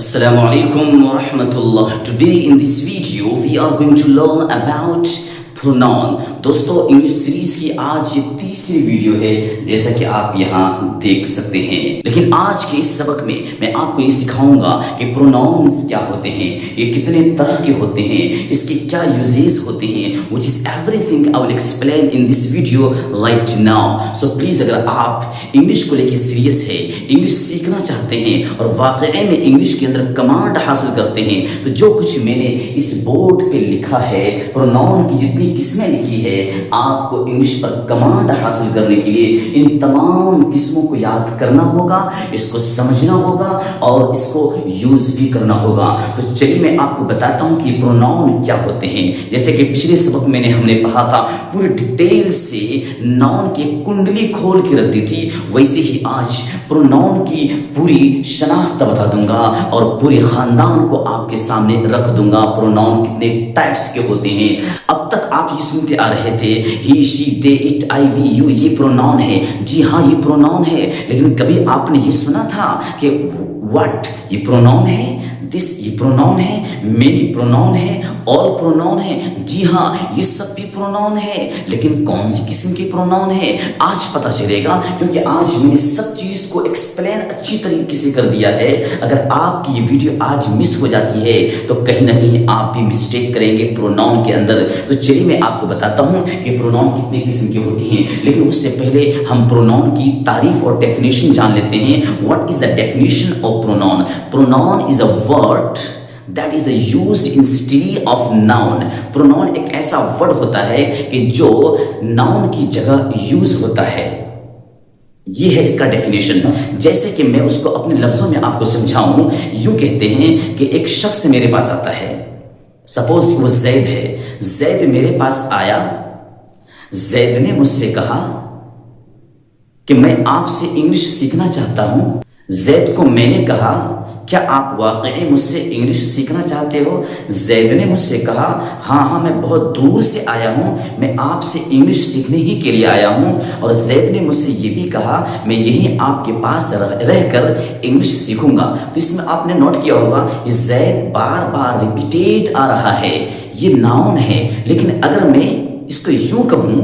Assalamu alaikum wa rahmatullah. Today in this video we are going to learn about pronoun. दोस्तों English series की आज ये तीसरी video है, जैसा कि आप यहाँ देख सकते हैं। लेकिन आज के इस सबक में मैं आपको ये सिखाऊंगा कि प्रोनाउंस क्या होते हैं, ये कितने तरह के होते हैं, इसके क्या यूजेस होते हैं, which is everything I will explain in this video right now. So please अगर आप इंग्लिश को लेके सीरियस है, इंग्लिश सीखना चाहते हैं और वाकई में इंग्लिश के अंदर कमांड हासिल करते हैं, तो जो कुछ मैंने इस बोर्ड पे लिखा है, प्रोनाउन की जितनी किस्में लिखी है, आपको इंग्लिश पर कमांड हासिल करने के लिए इन तमाम किस्मों को याद करना होगा, इसको समझना होगा और इसको यूज भी करना होगा। तो चलिए मैं आपको बताता हूं कि प्रोनाउन क्या होते हैं। जैसे कि पिछले सबक में हमने पढ़ा था, पूरी डिटेल से नाउन की कुंडली खोल के रख दी थी, वैसे ही आज प्रोनाउन की पूरी शनाख्त बता दूंगा और पूरे खानदान को आपके सामने रख दूंगा। प्रोनाउन कितने टाइप्स के होते हैं। अब तक आप ये सुनते आ रहे थे, he, she, they, it, I, we, you, ये प्रोनाउन है। जी हाँ, ये प्रोनाउन है, लेकिन कभी आपने ये सुना था कि व्हाट ये प्रोनाउन है, दिस ये प्रोनाउन है, मेनी प्रोनाउन है, ऑल प्रोनाउन है। जी हाँ, ये सब भी प्रोनाउन है, लेकिन कौन सी किस्म के प्रोनाउन है आज पता चलेगा, क्योंकि आज मैंने सब चीज को एक्सप्लेन अच्छी तरीके से कर दिया है। अगर आपकी ये वीडियो आज मिस हो जाती है तो कहीं ना कहीं आप भी मिस्टेक करेंगे प्रोनाउन के अंदर। तो चलिए मैं आपको बताता हूँ कि प्रोनाउन कितने किस्म के होती हैं, लेकिन उससे पहले हम प्रोनाउन की तारीफ और डेफिनेशन जान लेते हैं। What is the definition of pronoun? Pronoun is a word that is used instead of noun. Pronoun एक ऐसा वर्ड होता है कि जो नाउन की जगह यूज होता है। ये है इसका डेफिनेशन। जैसे कि मैं उसको अपने लफ्जों में आपको समझाऊं, यूं कहते हैं कि एक शख्स मेरे पास आता है, सपोज वो जैद है, जैद मेरे पास आया, जैद ने मुझसे कहा कि मैं आपसे इंग्लिश सीखना चाहता हूं। जैद को मैंने कहा, क्या आप वाकई मुझसे इंग्लिश सीखना चाहते हो? जैद ने मुझसे कहा, हाँ, मैं बहुत दूर से आया हूँ, मैं आपसे इंग्लिश सीखने ही के लिए आया हूँ। और जैद ने मुझसे ये भी कहा, मैं यहीं आपके पास रहकर इंग्लिश सीखूंगा। तो इसमें आपने नोट किया होगा, जैद बार बार रिपीटेड आ रहा है, ये नाउन है। लेकिन अगर मैं इसको यूं कहूँ,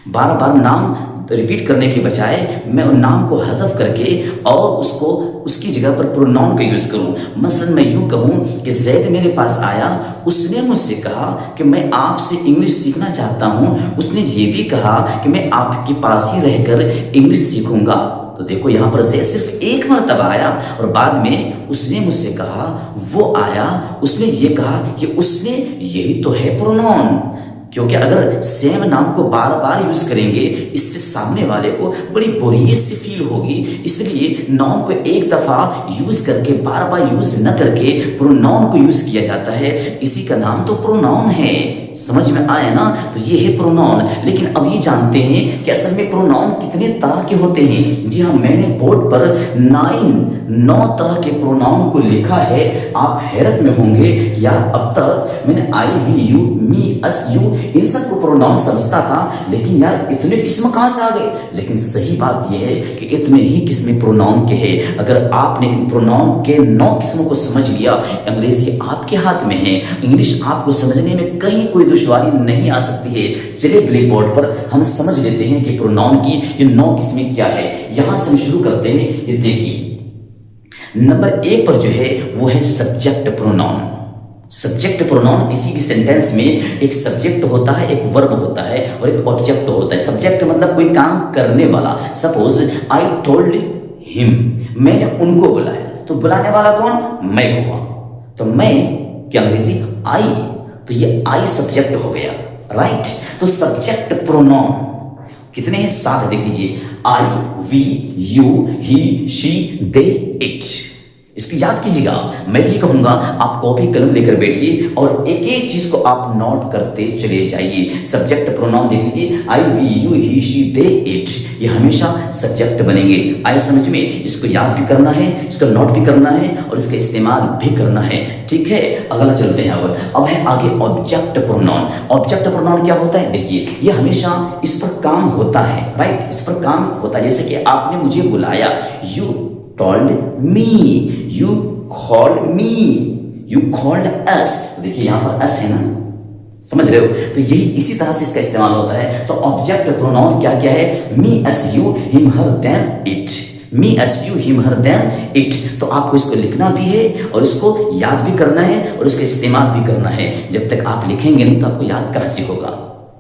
बार बार नाम रिपीट करने के बजाय मैं उन नाम को हज़फ करके और उसको उसकी जगह पर प्रोनाउन का यूज़ करूं। मसलन मैं यूं कहूं कि जैद मेरे पास आया, उसने मुझसे कहा कि मैं आपसे इंग्लिश सीखना चाहता हूं, उसने ये भी कहा कि मैं आपके पास ही रहकर इंग्लिश सीखूंगा। तो देखो यहाँ पर जैद सिर्फ एक मरतबा आया और बाद में उसने मुझसे कहा, वो आया, उसने ये कहा, ये उसने, यही तो है प्रोनाउन। क्योंकि अगर सेम नाम को बार बार यूज करेंगे, इससे सामने वाले को बड़ी बोरियत सी फील होगी। इसलिए नाउन को एक दफा यूज करके बार बार यूज न करके प्रोनाउन को यूज किया जाता है। इसी का नाम तो प्रोनाउन है। समझ में आया ना? तो ये है प्रोनाउन। लेकिन अब ये जानते हैं कि असल में प्रोनाउन कितने तरह के होते हैं। जी हाँ, मैंने बोर्ड पर 9 तरह के प्रोनाउन को लिखा है। आप हैरत में होंगे कि यार अब तक मैंने I, we, you, me, us, you इन सबको प्रोनाउन समझता था, लेकिन यार इतने किस्म कहाँ से आ गए? लेकिन सही बात यह है कि इतने ही किस्में प्रोनाउन के हैं। अगर आपने इन प्रोनाउन के 9 किस्मों को समझ लिया, अंग्रेजी आपके हाथ में है, इंग्लिश आपको समझने में कहीं कोई दुश्वारी नहीं आ सकती है। चलिए ब्लैक बोर्ड पर हम समझ लेते हैं कि प्रोनाउन की ये 9 किस्में क्या है। यहां से हम शुरू करते हैं। ये देखिए, नंबर 1 पर जो है वो है सब्जेक्ट प्रोनाउन। सब्जेक्ट प्रोनाउन, किसी भी सेंटेंस में एक सब्जेक्ट होता है, एक वर्ब होता है और एक ऑब्जेक्ट होता है। सब्जेक्ट मतलब कोई काम करने वाला। सपोज आई टोल्ड हिम, मैंने उनको बुलाया, तो बुलाने वाला कौन? मैं हुआ। तो मैं की अंग्रेजी आई, तो ये आई सब्जेक्ट हो गया, राइट। तो सब्जेक्ट प्रोनाउन कितने हैं? 7 देख लीजिए, I, we, you, he, she, they, it. इसको याद कीजिएगा। मैं ये कहूंगा, आप कॉपी कलम लेकर बैठिए और एक एक चीज को आप नोट करते चले जाइए। सब्जेक्ट प्रोनाउन देख लीजिए, I, we, you, he, she, they, it, ये हमेशा सब्जेक्ट बनेंगे। आए समझ में? इसको याद भी करना है, इसको नोट भी करना है और इसका इस्तेमाल भी करना है। ठीक है, अगला चलते हैं। अब है आगे ऑब्जेक्ट प्रोनाउन। ऑब्जेक्ट प्रोनाउन क्या होता है? देखिए, ये हमेशा इस पर काम होता है, राइट, इस पर काम होता है। जैसे कि आपने मुझे बुलाया, you told me, you called me, you called us. देखिए यहां पर अस है ना, समझ रहे हो? तो यही इसी तरह से इसका इस्तेमाल होता है। तो ऑब्जेक्ट प्रोनाउन क्या क्या है? Me, us, you, him, her, them, it. Me, us, you, him, her, them, it. तो आपको इसको लिखना भी है और इसको याद भी करना है और इसका इस्तेमाल भी करना है। जब तक आप लिखेंगे नहीं तो आपको याद कैसे होगा?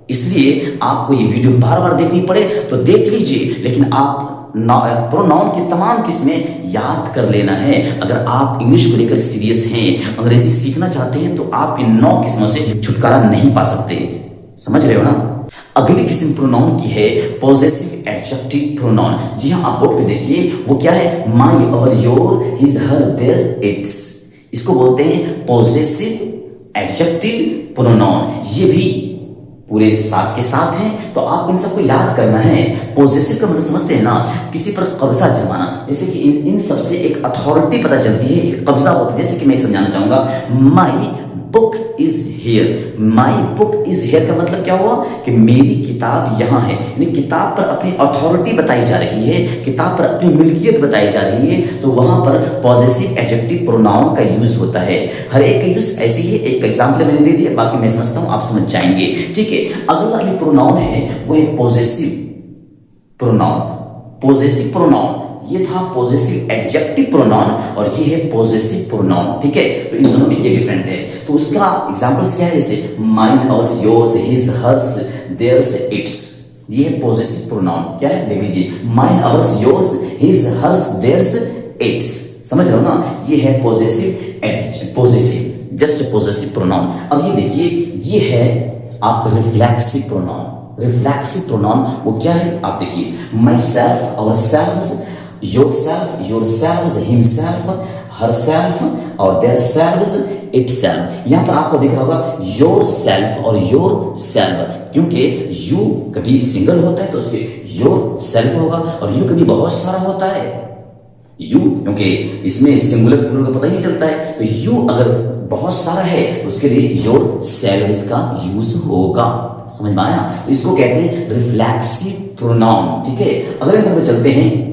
इसलिए आपको ये वीडियो बार बार देखनी पड़े तो देख लीजिए, लेकिन आप प्रोनाउन की तमाम किस्में याद कर लेना है। अगर आप इंग्लिश को लेकर सीरियस हैं, अंग्रेजी सीखना चाहते हैं, तो आप इन 9 किस्मों से छुटकारा नहीं पा सकते। समझ रहे हो ना? अगली किस्म प्रोनाउन की है पॉजेसिव एडजेक्टिव प्रोनाउन। जी हाँ, आप बोर्ड पे देखिए, वो क्या है? My, our, your, his, her, their, its. इसको बोलते हैं पॉजेसिव एडजेक्टिव प्रोनाउन। ये भी पूरे साथ के साथ हैं, तो आप इन सबको याद करना है। पॉजेसिव का मतलब समझते हैं ना, किसी पर कब्जा जमाना। जैसे कि इन सब से एक अथॉरिटी पता चलती है, एक कब्जा होता है। जैसे कि मैं समझाना चाहूंगा, my book is here. My book is here का मतलब क्या हुआ? कि मेरी किताब यहाँ है। यानी किताब पर अपनी अथॉरिटी बताई जा रही है, किताब पर अपनी मिल्कियत बताई जा रही है, तो वहां पर पॉजेसिव एडजेक्टिव प्रोनाउन का यूज होता है। हर एक का यूज ऐसे ही, एक एग्जाम्पल मैंने दे दिया, बाकी मैं समझता हूं आप समझ जाएंगे। ठीक है, अगला जो प्रोनाउन है वो है पॉजेसिव प्रोनाउन। पॉजेसिव प्रोनाउन ये था पॉजेसिव एडजेक्टिव प्रोनाउन और ये है पॉजेसिव प्रोनाउन। ठीक है, तो इन दोनों में ये डिफरेंट है। तो उसका एग्जांपल्स क्या है? जैसे mine, ours, yours, his, hers, theirs, its. ये है पॉजेसिव प्रोनाउन। क्या है? देख लीजिए, mine, ours, yours, his, hers, theirs, its. समझ रहे हो ना? ये है पॉजेसिव, जस्ट पॉजेसिव प्रोनाउन। अब ये देखिए, ये है आपका रिफ्लेक्सिव प्रोनाउन। रिफ्लेक्सिव प्रोनाउन वो क्या है? आप देखिए, my self, our selves, yourself, yourselves, himself, herself और their selves, itself। यहां पर आपको दिख रहा होगा yourself और yourself, क्योंकि you कभी सिंगल होता है तो उसके yourself होगा, और you कभी बहुत सारा होता है you, क्योंकि इसमें सिंगुलर प्लूरल का पता ही नहीं चलता है। तो you अगर बहुत सारा है तो उसके लिए yourselves का यूज होगा। समझ में आया? तो इसको कहते हैं रिफ्लेक्सिव प्रोनाउन। ठीक है, अगले नंबर पे चलते हैं।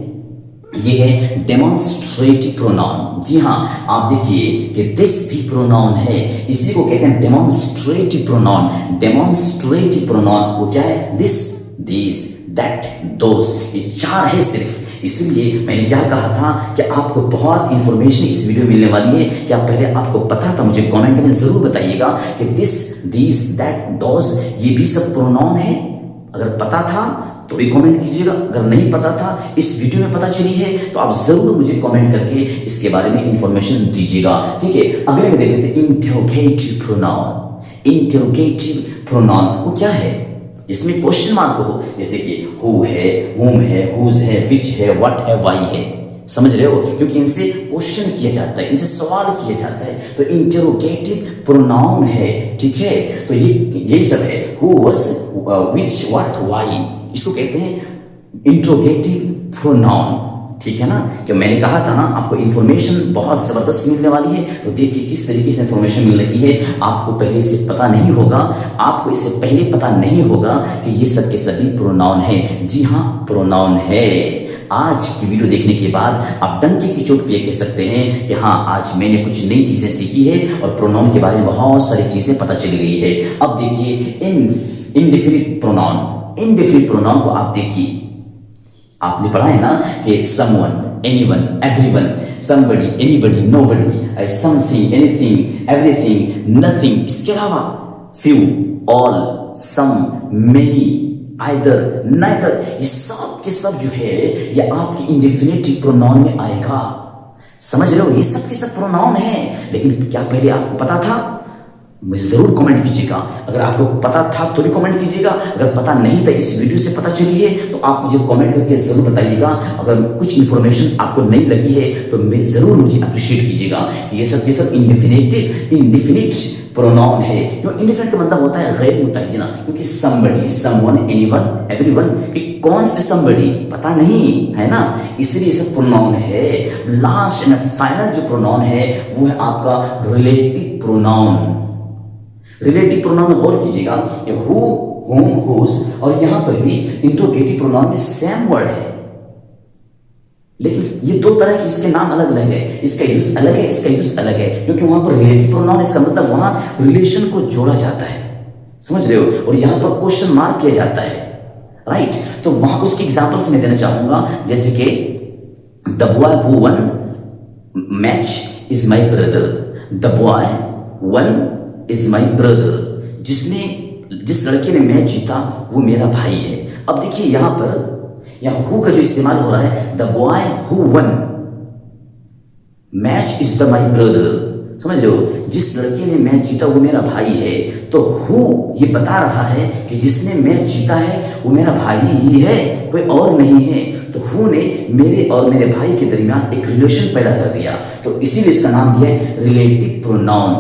ये है डेमोन्स्ट्रेटिव प्रोनाउन। जी हाँ, आप देखिए कि दिस भी प्रोनाउन है, इसी को कहते हैं डेमोन्स्ट्रेटिव प्रोनाउन। डेमोन्स्ट्रेटिव प्रोनाउन वो क्या है? दिस, दिस, दैट, दोस। ये 4 है सिर्फ। इसीलिए मैंने क्या कहा था कि आपको बहुत इंफॉर्मेशन इस वीडियो में मिलने वाली है। क्या पहले आपको पता था? मुझे कमेंट में जरूर बताइएगा कि दिस, दिस, दैट, दोस ये भी सब प्रोनाउन है। अगर पता था तो भी कमेंट कीजिएगा, अगर नहीं पता था, इस वीडियो में पता चली है, तो आप जरूर मुझे कमेंट करके इसके बारे में इंफॉर्मेशन दीजिएगा। ठीक है, अगले में देख लेते हैं इंटेरोगेटिव प्रोनाउन। इंटेरोगेटिव प्रोनाउन वो क्या है? इसमें क्वेश्चन मार्क हो। जैसे देखिए, हु है, हुम है, हुज है, विच है, व्हाट है, व्हाई है। समझ रहे हो? क्योंकि इनसे क्वेश्चन किया जाता है, इनसे सवाल किया जाता है, तो इंटेरोगेटिव प्रोनाउन है। ठीक है, तो यही सब है, who, was, which, what, why. इसको कहते हैं इंट्रोगेटिव प्रोनाउन। ठीक है ना? कि मैंने कहा था ना, आपको इंफॉर्मेशन बहुत जबरदस्त मिलने वाली है। तो देखिए किस तरीके से इंफॉर्मेशन मिल रही है। आपको पहले से पता नहीं होगा, आपको इससे पहले पता नहीं होगा कि ये सब के सभी प्रोनाउन है। जी हाँ, प्रोनाउन है। आज की वीडियो देखने के बाद आप डंके की चोट पे ये कह सकते हैं कि हाँ, आज मैंने कुछ नई चीजें सीखी है और प्रोनाउन के बारे में बहुत सारी चीजें पता चली गई है। अब देखिए इनडेफिनिट प्रोनाउन। इनडेफिनिट प्रोनाउन को आप देखिए, आपने पढ़ा है ना कि someone, anyone, everyone, somebody, anybody, nobody, something, anything, everything, nothing. इसके अलावा फ्यू, ऑल, सम, मेनी, आइदर, नाइदर, ये सब के सब जो है ये आपके इंडेफिनिटिव प्रोनाउन में आएगा। समझ रहे हो? ये सब के सब प्रोनाउन है। लेकिन क्या पहले आपको पता था? मुझे जरूर कमेंट कीजिएगा। अगर आपको पता था तो भी कमेंट कीजिएगा, अगर पता नहीं था, इस वीडियो से पता चली है, तो आप मुझे कमेंट करके जरूर बताइएगा। अगर कुछ इंफॉर्मेशन आपको नहीं लगी है तो मैं जरूर मुझे अप्रिशिएट कीजिएगा। ये सब इंडेफिनिट प्रोनाउन है। जो इंडेफिनिट का मतलब होता है गैर मुतय्यना, क्योंकि समबडी, समवन, एनीवन, एवरीवन, कि कौन से समबडी पता नहीं है ना, इसलिए सब प्रोनाउन है। लास्ट एंड फाइनल जो प्रोनाउन है वो है आपका रिलेटिव प्रोनाउन। रिलेटिव प्रोनाउन में गौर कीजिएगा, हु, हुम, हुज, और यहां पर भी इंट्रोगेटिव प्रोनाउन में सेम वर्ड है। लेकिन ये दो तरह के इसके नाम अलग अलग है, इसका यूज अलग है, इसका यूज अलग है, क्योंकि वहां पर रिलेटिव प्रोनाउन, इसका मतलब वहां रिलेशन को जोड़ा जाता है, समझ रहे हो, और यहां पर क्वेश्चन मार्क किया जाता है, राइट। तो वहां उसके एग्जांपल्स मैं देना चाहूंगा, जैसे कि the boy who one match is my brother, the boy one is my brother, जिस लड़के ने मैच जीता वो मेरा भाई है। अब देखिए यहां पर हु का जो इस्तेमाल हो रहा है, the boy who one match is the my brother, समझ रहे हो, जिस लड़के ने मैच जीता वो मेरा भाई है। तो हु ये बता रहा है कि जिसने मैच जीता है वो मेरा भाई ही है, कोई और नहीं है। तो हु ने मेरे और मेरे भाई के दरमियान एक रिलेशन पैदा कर दिया, तो इसीलिए इसका नाम दिया है रिलेटिव प्रोनाउन,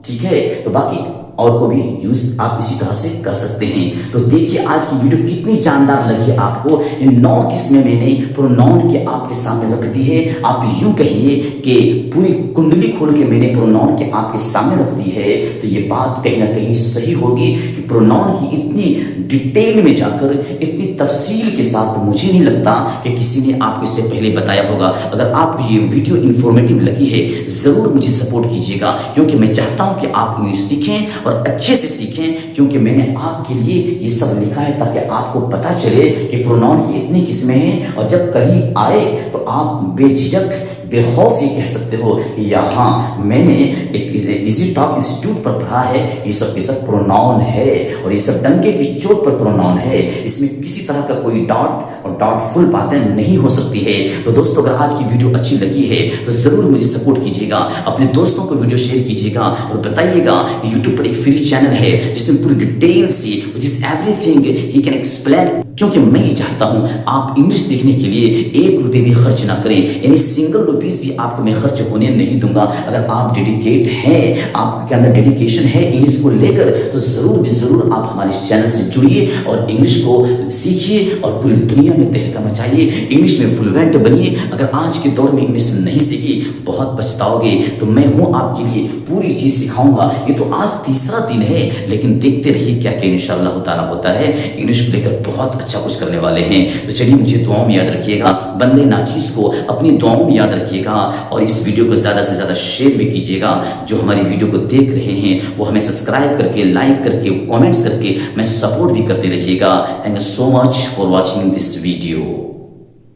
ठीक है। तो बाकी और को भी यूज आप इसी तरह से कर सकते हैं। तो देखिए आज की वीडियो कितनी जानदार लगी आपको। इन 9 किस्में मैंने प्रोनाउन के आपके सामने रख दी है। आप यूं कहिए कि पूरी कुंडली खोल के मैंने प्रोनाउन के आपके सामने रख दी है। तो ये बात कहीं ना कहीं सही होगी कि प्रोनाउन की इतनी डिटेल में जाकर, इतनी तफसील के साथ मुझे नहीं लगता कि किसी ने आपको इससे पहले बताया होगा। अगर आपको ये वीडियो इंफॉर्मेटिव लगी है, जरूर मुझे सपोर्ट कीजिएगा, क्योंकि मैं चाहता हूं कि आप इंग्लिश सीखें और अच्छे से सीखें, क्योंकि मैंने आपके लिए ये सब लिखा है ताकि आपको पता चले कि प्रोनाउन की इतनी किस्में हैं, और जब कहीं आए तो आप बेझिझक बेखौफ ये कह सकते हो कि यहाँ मैंने एक इजी टॉक इंस्टीट्यूट पर पढ़ा है, ये सब के सब प्रोनाउन है और ये सब डंके की चोट पर प्रोनाउन है, इसमें किसी तरह का कोई डॉट और डॉटफुल बातें नहीं हो सकती है। तो दोस्तों अगर आज की वीडियो अच्छी लगी है तो जरूर मुझे सपोर्ट कीजिएगा, अपने दोस्तों को वीडियो शेयर कीजिएगा और बताइएगा कि यूट्यूब पर एक फ्री चैनल है जिसमें पूरी डिटेल से एवरीथिंग ही कैन एक्सप्लेन, क्योंकि मैं ये चाहता हूं आप इंग्लिश सीखने के लिए 1 रुपये भी खर्च ना करें, यानी सिंगल रुपीस भी आपको मैं खर्च होने नहीं दूंगा। अगर आप डेडिकेट हैं, आपके अंदर डेडिकेशन है इंग्लिश को लेकर, तो जरूर आप हमारे चैनल से जुड़िए और इंग्लिश को सीखिए और पूरी दुनिया में तहलका मचाइए, इंग्लिश में फ्लुएंट बनिए। अगर आज के दौर में इंग्लिश नहीं सीखी बहुत पछताओगे, तो मैं हूं आपके लिए, पूरी चीज सिखाऊंगा। ये तो आज तीसरा दिन है, लेकिन देखते रहिए क्या क्या इंशाअल्लाह ताला होता है। इंग्लिश को लेकर बहुत अच्छा कुछ करने वाले हैं। तो चलिए मुझे दुआओं में याद रखिएगा, बंदे नाचीज को अपनी दुआओं में याद रखिएगा और इस वीडियो को ज़्यादा से ज़्यादा शेयर भी कीजिएगा। जो हमारी वीडियो को देख रहे हैं वो हमें सब्सक्राइब करके, लाइक करके, कमेंट्स करके मैं सपोर्ट भी करते रहिएगा। Thank you so much for watching this video.